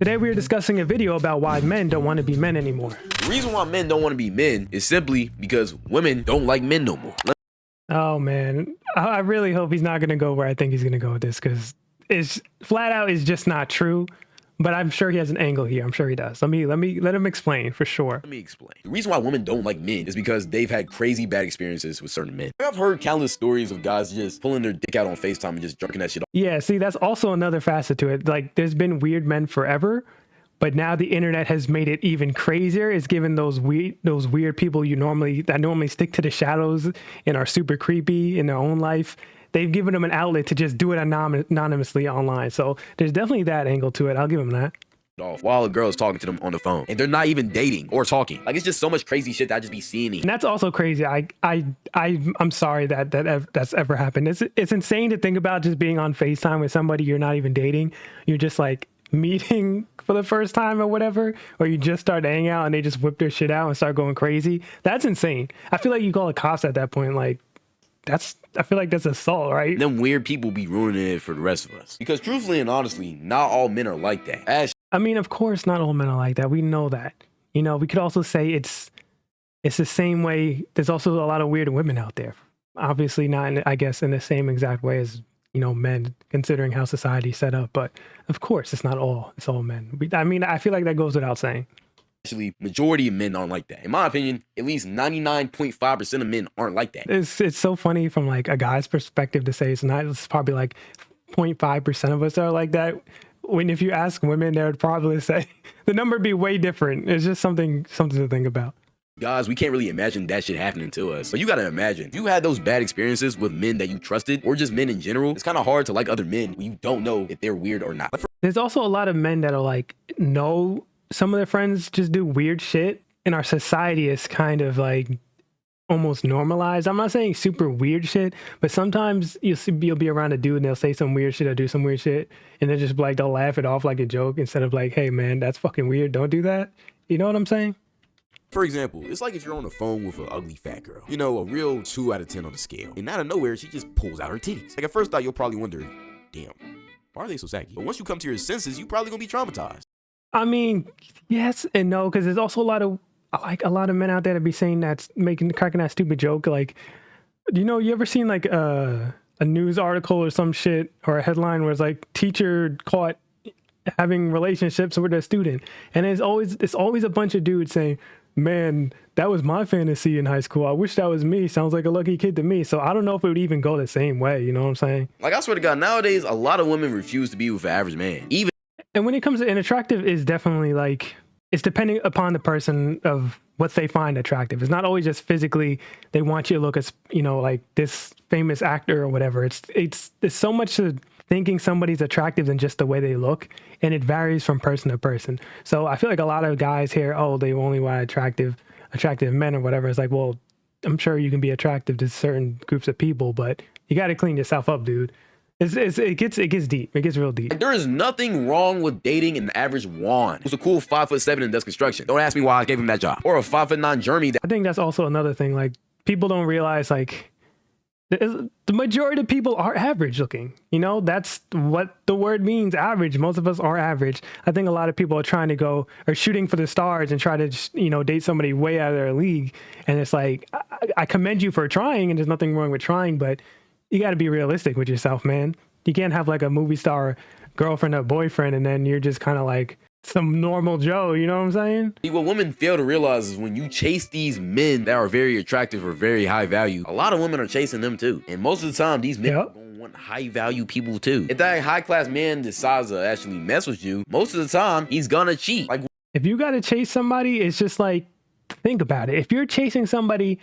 Today we are discussing a video about why men don't want to be men anymore. The reason why men don't want to be men is simply because women don't like men no more. Oh man, I really hope he's not gonna go where I think he's gonna go with this, because it's flat out is just not true. But I'm sure he has an angle here. I'm sure he does. Let him explain for sure. Let me explain. The reason why women don't like men is because they've had crazy bad experiences with certain men. I've heard countless stories of guys just pulling their dick out on FaceTime and just jerking that shit off. Yeah, see, that's also another facet to it. Like, there's been weird men forever, but now the internet has made it even crazier. It's given those weird people that normally stick to the shadows and are super creepy in their own life. They've given them an outlet to just do it anonymously online. So there's definitely that angle to it. I'll give them that. Off while a girl is talking to them on the phone, and they're not even dating or talking. Like, it's just so much crazy shit that I just be seeing. And that's also crazy. I'm sorry that's ever happened. It's insane to think about just being on FaceTime with somebody you're not even dating. You're just like meeting for the first time or whatever, or you just start hanging out and they just whip their shit out and start going crazy. That's insane. I feel like you call the cops at that point. Like, I feel like that's assault, right? Them weird people be ruining it for the rest of us. Because truthfully and honestly, not all men are like that. I mean, of course, not all men are like that. We know that. You know, we could also say it's the same way. There's also a lot of weird women out there. Obviously not, I guess, in the same exact way as, you know, men, considering how society's set up. But of course, it's all men. I mean, I feel like that goes without saying. Actually, majority of men aren't like that. In my opinion, at least 99.5% of men aren't like that. It's so funny from like a guy's perspective to say it's not. It's probably like 0.5% of us are like that. When if you ask women, they would probably say the number would be way different. It's just something to think about. Guys, we can't really imagine that shit happening to us. But you gotta imagine, if you had those bad experiences with men that you trusted, or just men in general, it's kind of hard to like other men when you don't know if they're weird or not. There's also a lot of men that are like, no, some of their friends just do weird shit, and our society is kind of like almost normalized. I'm not saying super weird shit, but sometimes you'll be around a dude and they'll say some weird shit or do some weird shit, and they're just like, they'll laugh it off like a joke instead of like, hey man, that's fucking weird, don't do that. You know what I'm saying? For example, it's like if you're on the phone with an ugly fat girl, you know, a real 2 out of 10 on the scale, and out of nowhere she just pulls out her titties. Like, at first thought, you'll probably wonder, damn, why are they so saggy? But once you come to your senses, you probably gonna be traumatized. I mean, yes and no, because there's also a lot of men out there that be saying cracking that stupid joke. Like, you know, you ever seen like a news article or some shit or a headline where it's like teacher caught having relationships with a student, and it's always a bunch of dudes saying, man, that was my fantasy in high school. I wish that was me. Sounds like a lucky kid to me. So I don't know if it would even go the same way. You know what I'm saying? Like, I swear to God, nowadays, a lot of women refuse to be with an average man. And when it comes to unattractive, is definitely like, it's depending upon the person of what they find attractive. It's not always just physically, they want you to look as, you know, like this famous actor or whatever. It's so much to thinking somebody's attractive than just the way they look. And it varies from person to person. So I feel like a lot of guys here, oh, they only want attractive men or whatever. It's like, well, I'm sure you can be attractive to certain groups of people, but you got to clean yourself up, dude. It gets deep. It gets real deep. There is nothing wrong with dating an average Juan who's a cool 5'7" and does construction. Don't ask me why I gave him that job. Or a 5'9" Jeremy. I think that's also another thing. Like, people don't realize, like, the majority of people are average looking. You know, that's what the word means, average. Most of us are average. I think a lot of people are shooting for the stars and try to just, you know, date somebody way out of their league. And it's like, I commend you for trying, and there's nothing wrong with trying, but you got to be realistic with yourself, man. You can't have like a movie star girlfriend or boyfriend and then you're just kind of like some normal Joe, you know what I'm saying? What women fail to realize is when you chase these men that are very attractive or very high value, a lot of women are chasing them too. And most of the time, these men are going to want high value people too. If that high class man decides to actually mess with you, most of the time, he's gonna cheat. Like, if you got to chase somebody, it's just like, think about it. If you're chasing somebody,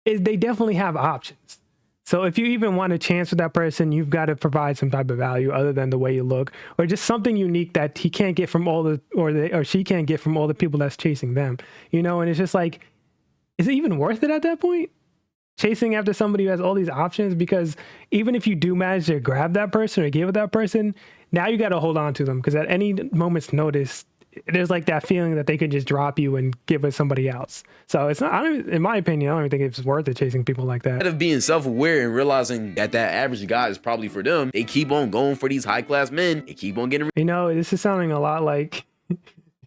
they definitely have options. So if you even want a chance with that person, you've got to provide some type of value other than the way you look, or just something unique that he can't get from or she can't get from all the people that's chasing them, you know? And it's just like, is it even worth it at that point? Chasing after somebody who has all these options? Because even if you do manage to grab that person or get with that person, now you got to hold on to them, because at any moment's notice, there's like that feeling that they could just drop you and give us somebody else. So it's not, I don't, in my opinion, I don't even think it's worth it chasing people like that. Instead of being self-aware and realizing that that average guy is probably for them, they keep on going for these high-class men. They keep on getting. You know, this is sounding a lot like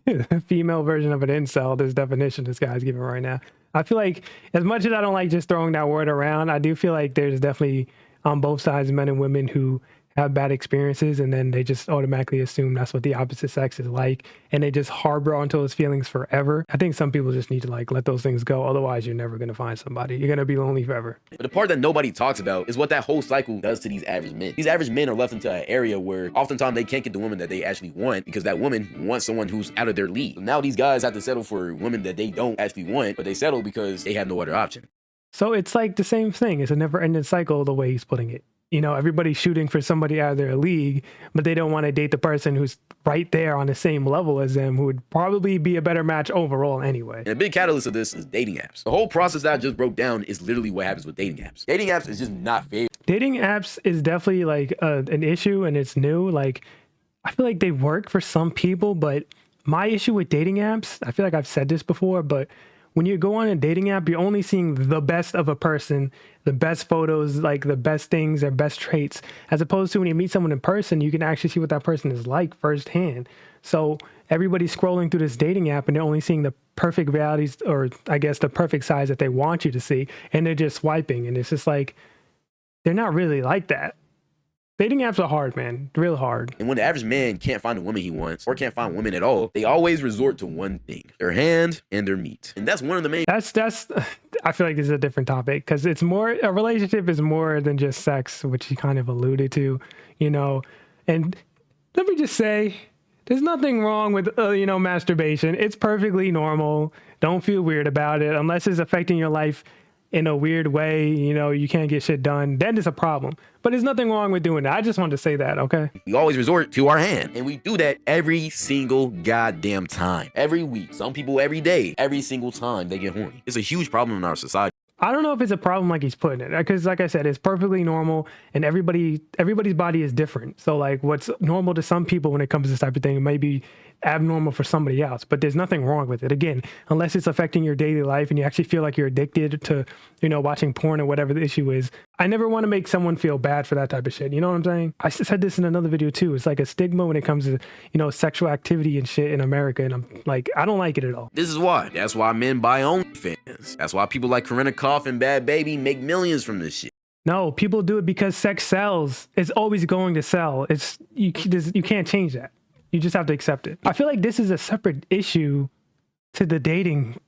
a female version of an incel, this definition this guy's giving right now. I feel like as much as I don't like just throwing that word around, I do feel like there's definitely on both sides men and women who have bad experiences and then they just automatically assume that's what the opposite sex is like and they just harbor onto those feelings forever. I think some people just need to like let those things go. Otherwise, you're never going to find somebody. You're going to be lonely forever. But the part that nobody talks about is what that whole cycle does to these average men. These average men are left into an area where oftentimes they can't get the woman that they actually want because that woman wants someone who's out of their league. So now these guys have to settle for women that they don't actually want, but they settle because they have no other option. So it's like the same thing. It's a never-ending cycle the way he's putting it. You know, everybody's shooting for somebody out of their league, but they don't want to date the person who's right there on the same level as them, who would probably be a better match overall anyway. And a big catalyst of this is dating apps. The whole process that I just broke down is literally what happens with dating apps. Dating apps is just not fair. Dating apps is definitely like an issue and it's new. Like, I feel like they work for some people, but my issue with dating apps, I feel like I've said this before, but when you go on a dating app, you're only seeing the best of a person, the best photos, like the best things, their best traits, as opposed to when you meet someone in person, you can actually see what that person is like firsthand. So everybody's scrolling through this dating app and they're only seeing the perfect realities, or I guess the perfect size that they want you to see. And they're just swiping. And it's just like, they're not really like that. Dating apps are hard, man. Real hard. And when the average man can't find a woman he wants or can't find women at all, they always resort to one thing: their hand and their meat. And that's one of the main. That's. I feel like this is a different topic because it's more, a relationship is more than just sex, which he kind of alluded to, you know. And let me just say, there's nothing wrong with, you know, masturbation. It's perfectly normal. Don't feel weird about it unless it's affecting your life in a weird way, you know, you can't get shit done, then it's a problem. But there's nothing wrong with doing that. I just wanted to say that, okay? We always resort to our hand, and we do that every single goddamn time. Every week, some people every day, every single time they get horny. It's a huge problem in our society. I don't know if it's a problem like he's putting it, because like I said, it's perfectly normal and everybody's body is different. So like what's normal to some people when it comes to this type of thing, it may be abnormal for somebody else, but there's nothing wrong with it. Again, unless it's affecting your daily life and you actually feel like you're addicted to, you know, watching porn or whatever the issue is. I never want to make someone feel bad for that type of shit. You know what I'm saying? I said this in another video too. It's like a stigma when it comes to, you know, sexual activity and shit in America. And I'm like, I don't like it at all. This is why. That's why men buy OnlyFans. That's why people like Corinna Koff and Bad Baby make millions from this shit. No, people do it because sex sells. It's always going to sell. You can't change that. You just have to accept it. I feel like this is a separate issue to the dating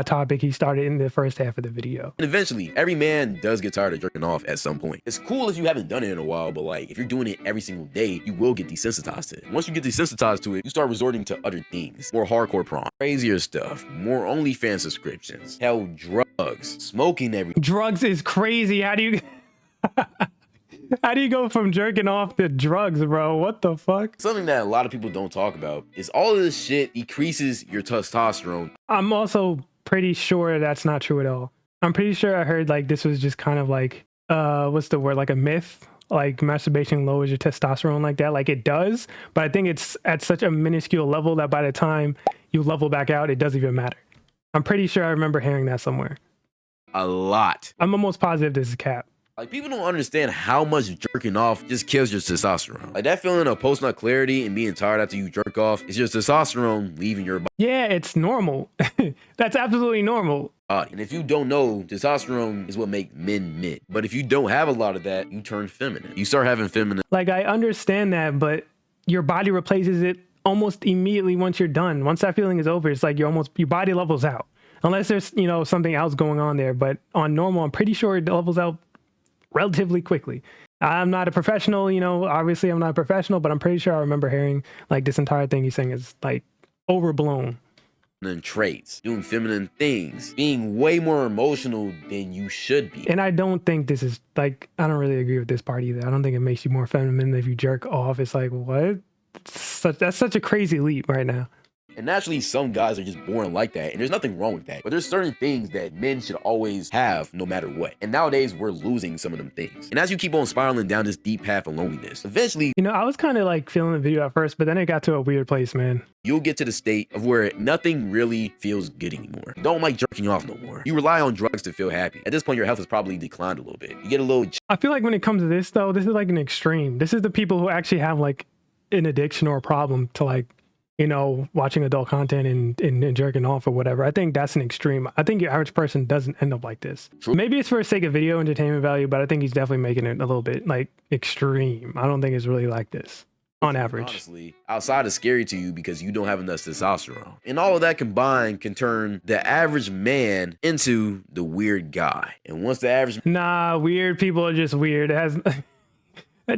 topic he started in the first half of the video. And eventually, every man does get tired of jerking off at some point. It's cool if you haven't done it in a while, but like if you're doing it every single day, you will get desensitized to it. Once you get desensitized to it, you start resorting to other things. More hardcore porn, crazier stuff, more OnlyFans subscriptions, hell, drugs, smoking Drugs is crazy. How do you... How do you go from jerking off to drugs, bro? What the fuck? Something that a lot of people don't talk about is all of this shit decreases your testosterone. I'm also pretty sure that's not true at all. I'm pretty sure I heard like this was just kind of like, what's the word? Like a myth, like masturbation lowers your testosterone like that. Like it does, but I think it's at such a minuscule level that by the time you level back out, it doesn't even matter. I'm pretty sure I remember hearing that somewhere. A lot. I'm almost positive this is cap. Like, people don't understand how much jerking off just kills your testosterone. Like, that feeling of post-nut clarity and being tired after you jerk off is your testosterone leaving your body. Yeah, it's normal. That's absolutely normal. And if you don't know, testosterone is what makes men men. But if you don't have a lot of that, you turn feminine. You start having feminine. Like, I understand that, but your body replaces it almost immediately once you're done. Once that feeling is over, it's like your body levels out. Unless there's, you know, something else going on there. But on normal, I'm pretty sure it levels out relatively quickly. I'm not a professional, you know, obviously I'm not a professional, but I'm pretty sure I remember hearing like this entire thing he's saying is like overblown. And traits, doing feminine things, being way more emotional than you should be. And I don't think this is like, I don't really agree with this part either. I don't think it makes you more feminine if you jerk off. It's like, what? That's such a crazy leap right now. And naturally, some guys are just born like that, and there's nothing wrong with that. But there's certain things that men should always have no matter what. And nowadays, we're losing some of them things. And as you keep on spiraling down this deep path of loneliness, eventually, You know, I was kind of like feeling the video at first, but then it got to a weird place, man. you'll get to the state of where nothing really feels good anymore. You don't like jerking off no more. You rely on drugs to feel happy. At this point, your health has probably declined a little bit. You get a little I feel like when it comes to this, though, this is like an extreme. This is the people who actually have like an addiction or a problem to like, you know, watching adult content and jerking off or whatever. I think that's an extreme. I think your average person doesn't end up like this. True. Maybe it's for the sake of video entertainment value, but I think he's definitely making it a little bit like extreme. I don't think it's really like this on average. Honestly, outside is scary to you because you don't have enough testosterone. And all of that combined can turn the average man into the weird guy. And once the average Nah, weird people are just weird. It has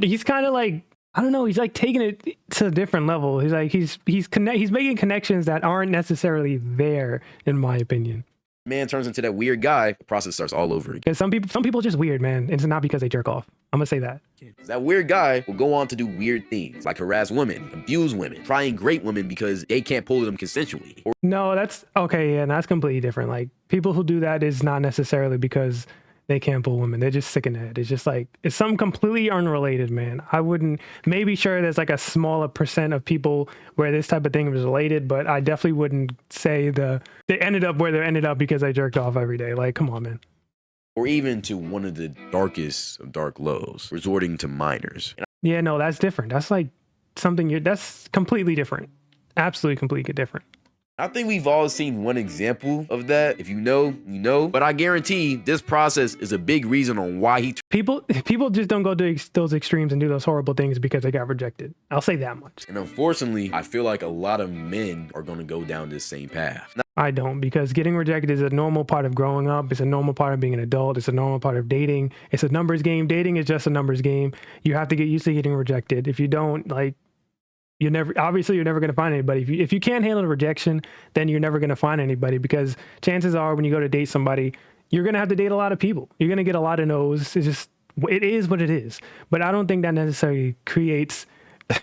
he's kind of like, I don't know, he's like taking it to a different level. He's like he's making connections that aren't necessarily there, in my opinion. man turns into that weird guy, the process starts all over again. Because some people are just weird, man. It's not because they jerk off. I'm gonna say that. That weird guy will go on to do weird things like harass women, abuse women, try and rape women because they can't pull them consensually. Or No, that's okay. Yeah, and that's completely different. Like people who do that is not necessarily because they can't pull women. They're just sick in the head. It's just like, it's something completely unrelated, man. I wouldn't, maybe sure there's like a smaller percent of people where this type of thing is related, but I definitely wouldn't say they ended up where they ended up because they jerked off every day. Like, come on, man. or even to one of the darkest of dark lows, resorting to minors. And Yeah, no, that's different. That's like something that's completely different. Absolutely completely different. I think we've all seen one example of that. If you know, you know. But I guarantee this process is a big reason on why he People just don't go to those extremes and do those horrible things because they got rejected. I'll say that much. And unfortunately, I feel like a lot of men are going to go down this same path. Now, I don't, because getting rejected is a normal part of growing up. It's a normal part of being an adult. It's a normal part of dating. It's a numbers game. Dating is just a numbers game. You have to get used to getting rejected. If you don't, like, you're never going to find anybody. If you can't handle the rejection, then you're never going to find anybody, because chances are when you go to date somebody, you're going to have to date a lot of people. You're going to get a lot of no's. It is what it is. But I don't think that necessarily creates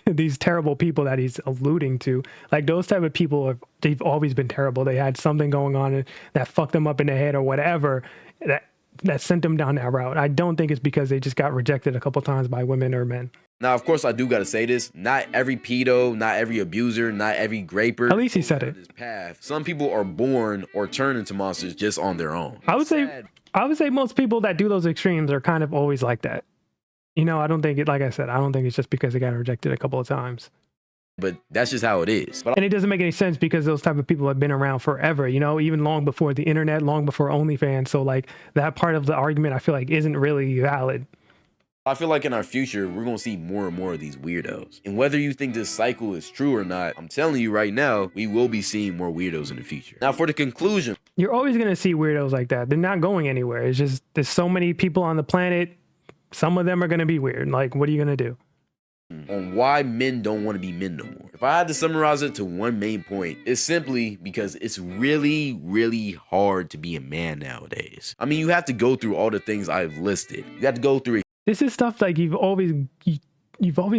these terrible people that he's alluding to. Like those type of people, they've always been terrible. They had something going on that fucked them up in the head or whatever that sent them down that route. I don't think it's because they just got rejected a couple times by women or men. Now, of course, I do got to say this. Not every pedo, not every abuser, not every graper. At least he said it. This path. Some people are born or turn into monsters just on their own. I would say most people that do those extremes are kind of always like that. You know, I don't think it, like I said, I don't think it's just because they got rejected a couple of times. But that's just how it is. And it doesn't make any sense because those type of people have been around forever, you know, even long before the internet, long before OnlyFans. So like that part of the argument, I feel like isn't really valid. I feel like in our future, we're going to see more and more of these weirdos. And whether you think this cycle is true or not, I'm telling you right now, we will be seeing more weirdos in the future. Now, for the conclusion. You're always going to see weirdos like that. They're not going anywhere. It's just there's so many people on the planet. Some of them are going to be weird. Like, what are you going to do? On why men don't want to be men no more. If I had to summarize it to one main point, it's simply because it's really, really hard to be a man nowadays. I mean, you have to go through all the things I've listed. You have to go through. This is stuff like you've always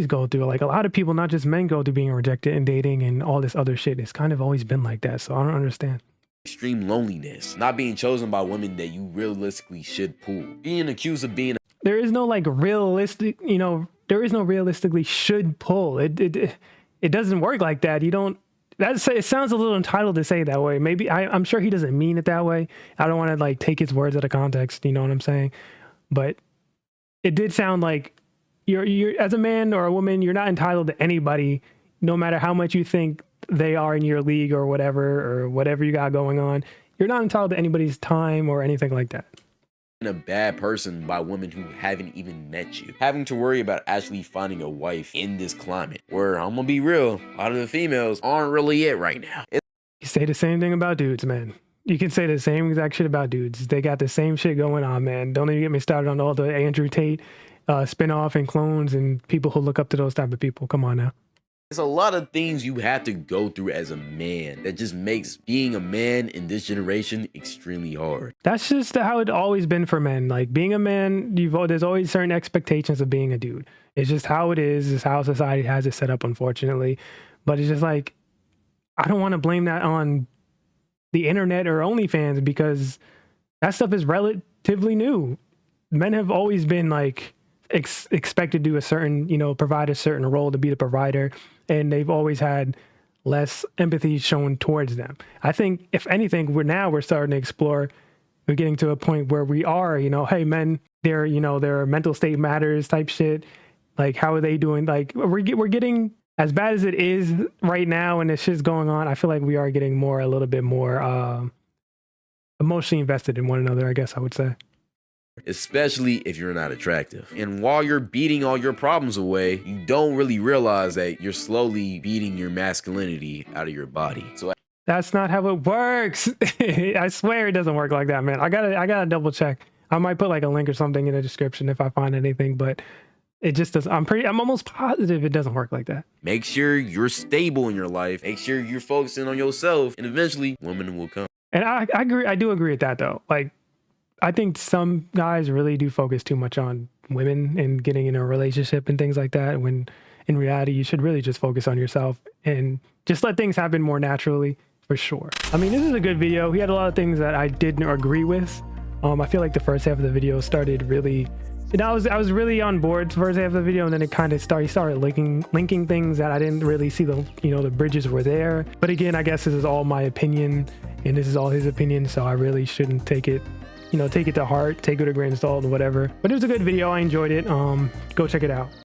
gone through. Like a lot of people, not just men, go through being rejected and dating and all this other shit. It's kind of always been like that. So I don't understand. Extreme loneliness, not being chosen by women that you realistically should pull, being accused of being. There is no like realistic, you know, there is no realistically should pull. It doesn't work like that. You don't. It sounds a little entitled to say it that way. Maybe I'm sure he doesn't mean it that way. I don't want to like take his words out of context. You know what I'm saying? But it did sound like you're as a man or a woman, you're not entitled to anybody, no matter how much you think they are in your league or whatever you got going on. You're not entitled to anybody's time or anything like that. A bad person by women who haven't even met you, having to worry about actually finding a wife in this climate where, I'm gonna be real, a lot of the females aren't really it right now. You say the same thing about dudes, man. You can say the same exact shit about dudes. They got the same shit going on, man. Don't even get me started on all the Andrew Tate spinoff and clones and people who look up to those type of people. Come on now. There's a lot of things you have to go through as a man that just makes being a man in this generation extremely hard. That's just how it's always been for men. Like being a man, there's always certain expectations of being a dude. It's just how it is. It's how society has it set up, unfortunately. But it's just like, I don't want to blame that on the internet or OnlyFans, because that stuff is relatively new. Men have always been like expected to do a certain, provide a certain role, to be the provider, and they've always had less empathy shown towards them. I think if anything, we're starting to explore. We're getting to a point where we are, hey, men, their mental state matters type shit. Like, how are they doing? Like, we're getting, as bad as it is right now and this shit's going on, I feel like we are getting a little bit more emotionally invested in one another, I guess I would say. Especially if you're not attractive. And while you're beating all your problems away, you don't really realize that you're slowly beating your masculinity out of your body. So that's not how it works. I swear it doesn't work like that, man. I gotta double check. I might put like a link or something in the description if I find anything, but it just does. I'm almost positive it doesn't work like that. Make sure you're stable in your life. Make sure you're focusing on yourself, and eventually women will come. And I agree. I do agree with that, though. Like, I think some guys really do focus too much on women and getting in a relationship and things like that, when in reality, you should really just focus on yourself and just let things happen more naturally, for sure. I mean, this is a good video. He had a lot of things that I didn't agree with. I feel like the first half of the video started really, and I was really on board the first half of the video, and then it kind of started linking things that I didn't really see the bridges were there. But again, I guess this is all my opinion, and this is all his opinion, so I really shouldn't take it to heart, take it with a grain of salt or whatever. But it was a good video. I enjoyed it. Go check it out.